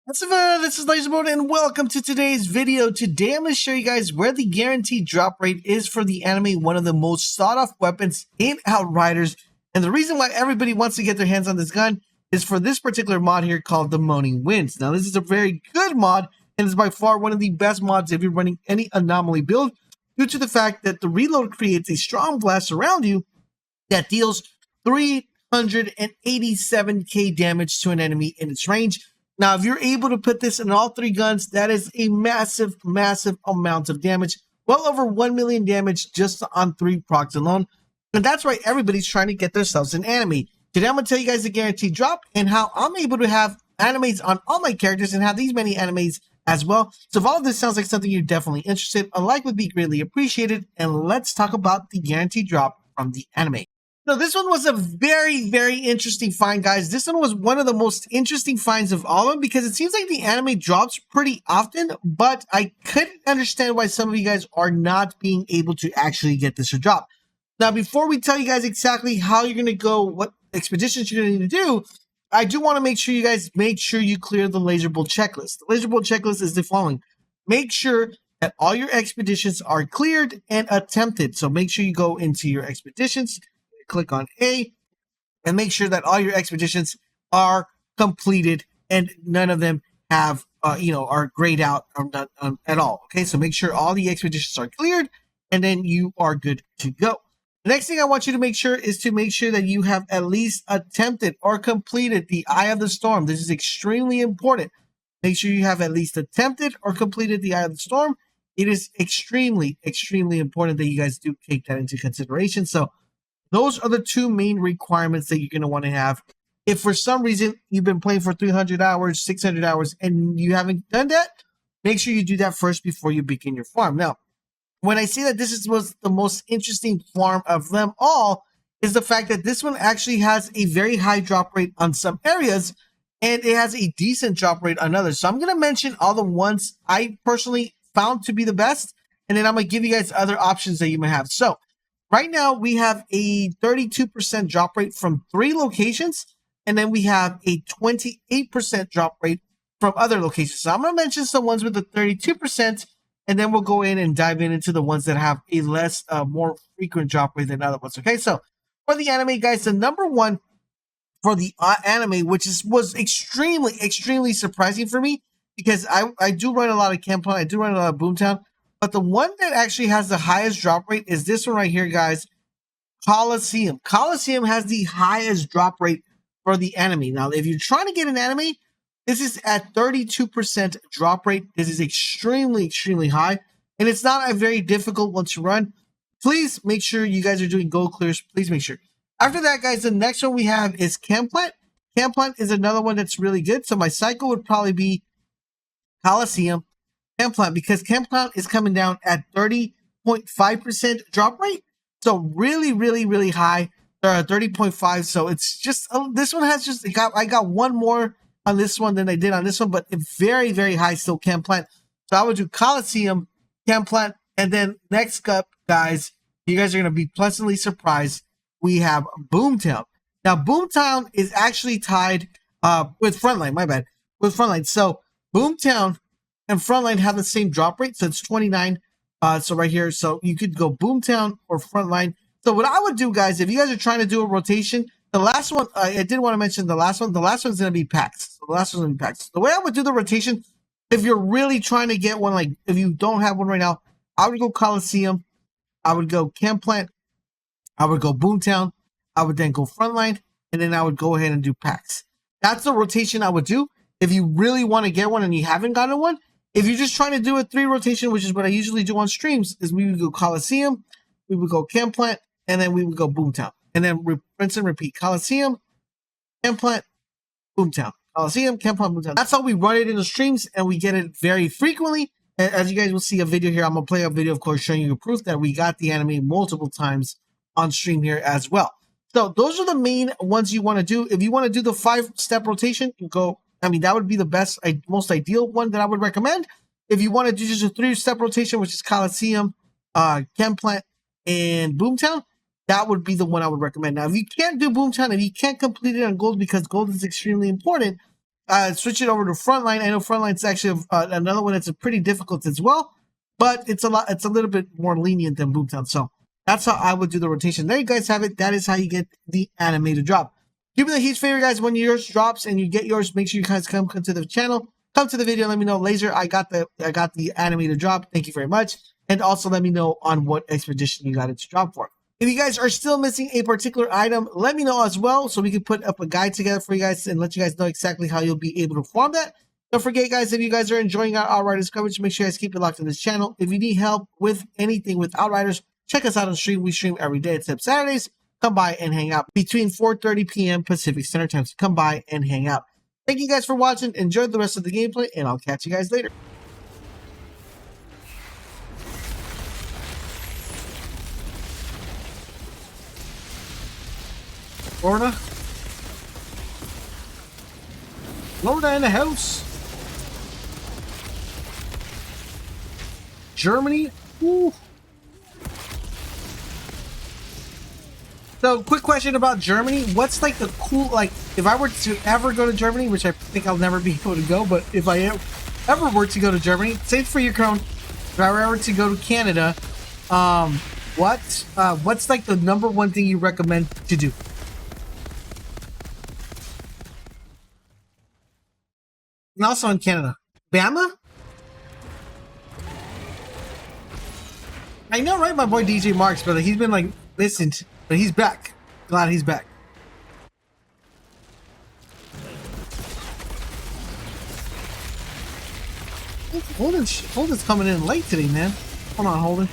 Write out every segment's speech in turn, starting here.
This is LaserBolt and welcome to today's video. Today I'm going to show you guys where the guaranteed drop rate is for the Anemoi, one of the most sought off weapons in Outriders. And the reason why everybody wants to get their hands on this gun is for this particular mod here called the Moaning Winds. Now this is a very good mod and is by far one of the best mods if you're running any Anemoi build, due to the fact that the reload creates a strong blast around you that deals 387k damage to an enemy in its range. Now, if you're able to put this in all three guns, that is a massive amount of damage. Well over 1 million damage just on 3 procs alone. And that's why everybody's trying to get themselves an Anemoi. Today, I'm going to tell you guys the guaranteed drop and how I'm able to have Anemois on all my characters and have these many Anemois as well. So if all of this sounds like something you're definitely interested in, a like would be greatly appreciated. And let's talk about the guaranteed drop from the Anemoi. So this one was a very interesting find, guys. This one was one of the most interesting finds of all of them because it seems like the Anemoi drops pretty often, but I couldn't understand why some of you guys are not being able to actually get this to drop. Now, before we tell you guys exactly how you're going to go, what expeditions you're going to need to do, I do want to make sure you guys you clear the LaserBolt checklist. The LaserBolt checklist is the following. Make sure that all your expeditions are cleared and attempted. So make sure you go into your expeditions, click on A, and make sure that all your expeditions are completed and none of them have, are grayed out at all. Okay, so make sure all the expeditions are cleared and then you are good to go. The next thing I want you to make sure is to make sure that you have at least attempted or completed the Eye of the Storm. This is extremely important. Make sure you have at least attempted or completed the Eye of the Storm. It is extremely important that you guys do take that into consideration. So those are the two main requirements that you're going to want to have. If for some reason you've been playing for 300 hours, 600 hours, and you haven't done that, make sure you do that first before you begin your farm. Now, when I say that this was the most interesting farm of them all, is the fact that this one actually has a very high drop rate on some areas, and it has a decent drop rate on others. So I'm going to mention all the ones I personally found to be the best, and then I'm going to give you guys other options that you may have. So right now, we have a 32% drop rate from 3 locations, and then we have a 28% drop rate from other locations. So I'm going to mention some ones with the 32%, and then we'll go in and dive into the ones that have a more frequent drop rate than other ones. Okay, so for the Anemoi, guys, the number one for the Anemoi, which was extremely surprising for me, because I do run a lot of Camp Hunt, I do run a lot of Boomtown, but the one that actually has the highest drop rate is this one right here, guys, Coliseum. Coliseum has the highest drop rate for the Anemoi. Now, if you're trying to get an Anemoi, this is at 32% drop rate. This is extremely high, and it's not a very difficult one to run. Please make sure you guys are doing gold clears. Please make sure. After that, guys, the next one we have is Camp Plant. Camp Plant is another one that's really good. So my cycle would probably be Coliseum, Camp Plant, because Camp Plant is coming down at 30.5% drop rate. So really high, 30.5. So it's just, this one has just, I got one more on this one than I did on this one, but very high still, Camp Plant. So I would do Coliseum, Camp Plant, and then next up, guys, you guys are going to be pleasantly surprised. We have Boomtown. Now, Boomtown is actually tied with Frontline, my bad, with Frontline. So Boomtown and Frontline have the same drop rate, so it's 29. So right here, so you could go Boomtown or Frontline. So what I would do, guys, if you guys are trying to do a rotation, the last one, I did want to mention the last one. The last one's going to be packs. So the last one's going to be packs. The way I would do the rotation, if you're really trying to get one, like if you don't have one right now, I would go Coliseum, I would go Camp Plant, I would go Boomtown, I would then go Frontline, and then I would go ahead and do packs. That's the rotation I would do if you really want to get one and you haven't gotten one. If you're just trying to do a 3 rotation, which is what I usually do on streams, is we would go Coliseum, we would go Camp Plant, and then we would go Boomtown. And then rinse and repeat. Coliseum, Camp Plant, Boomtown. Coliseum, Camp Plant, Boomtown. That's how we run it in the streams, and we get it very frequently. And as you guys will see a video here, I'm going to play a video, of course, showing you proof that we got the Anemoi multiple times on stream here as well. So those are the main ones you want to do. If you want to do the 5-step rotation, you go, that would be the best, most ideal one that I would recommend. If you want to do just a 3-step rotation, which is Coliseum, Camp Plant, and Boomtown, that would be the one I would recommend. Now, if you can't do Boomtown, if you can't complete it on gold because gold is extremely important, switch it over to Frontline. I know Frontline's actually another one that's pretty difficult as well, but it's a little bit more lenient than Boomtown. So that's how I would do the rotation. There you guys have it. That is how you get the animated drop. Give me the huge favor, guys. When yours drops and you get yours, make sure you guys come to the channel, come to the video, let me know, Laser, I got the animated drop. Thank you very much. And also let me know on what expedition you got it to drop for. If you guys are still missing a particular item, let me know as well, so we can put up a guide together for you guys and let you guys know exactly how you'll be able to farm that. Don't forget, guys, if you guys are enjoying our Outriders coverage, make sure you guys keep it locked on this channel. If you need help with anything with Outriders, check us out on stream. We stream every day except Saturdays. Come by and hang out between 4:30 p.m. Pacific Standard Time. So come by and hang out. Thank you guys for watching. Enjoy the rest of the gameplay, and I'll catch you guys later. Florida. Florida in the house. Germany. Ooh. So, quick question about Germany. What's like the cool, like, if I were to ever go to Germany, which I think I'll never be able to go, but if I ever were to go to Germany, same for your crown. If I were ever to go to Canada, what's like the number one thing you recommend to do? And also in Canada, Bama? I know, right? My boy DJ Marks, brother. He's been like, listened. But he's back. Glad he's back. Holden's coming in late today, man. Hold on, Holden.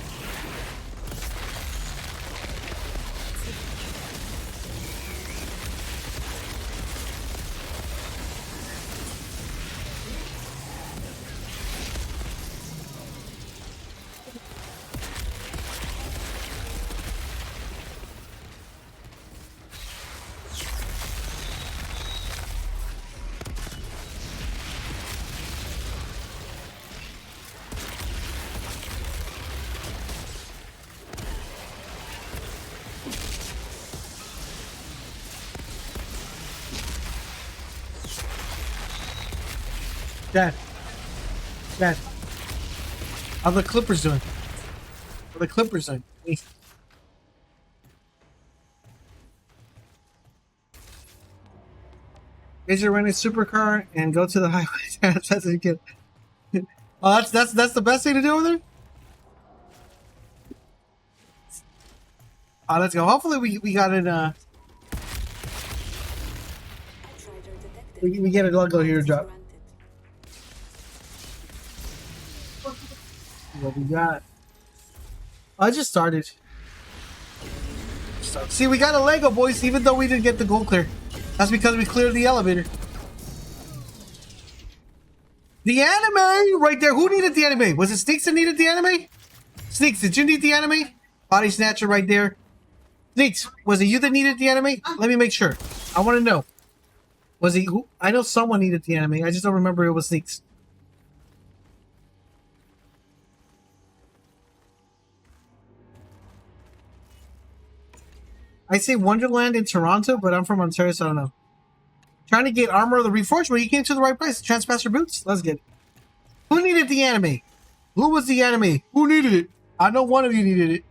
Dad. How the Clippers doing? How the Clippers doing? Major rent a supercar and go to the highway. That's what you get. Oh, that's the best thing to do over there. Oh, let's go. Hopefully we got it. We get a logo here drop. What we got? I just started. See, we got a Lego, boys, even though we didn't get the gold clear. That's because we cleared the elevator. The anime right there. Who needed the anime? Was it Sneaks that needed the anime? Sneaks, did you need the anime? Body snatcher right there. Sneaks, was it you that needed the anime? Let me make sure. I want to know. Was he who? I know someone needed the anime. I just don't remember it was Sneaks. I say Wonderland in Toronto, but I'm from Ontario, so I don't know. Trying to get Armor of the Reforged, but you came to the right place. Transpaster boots? Let's get it. Who needed the anime? Who was the anime? Who needed it? I know one of you needed it.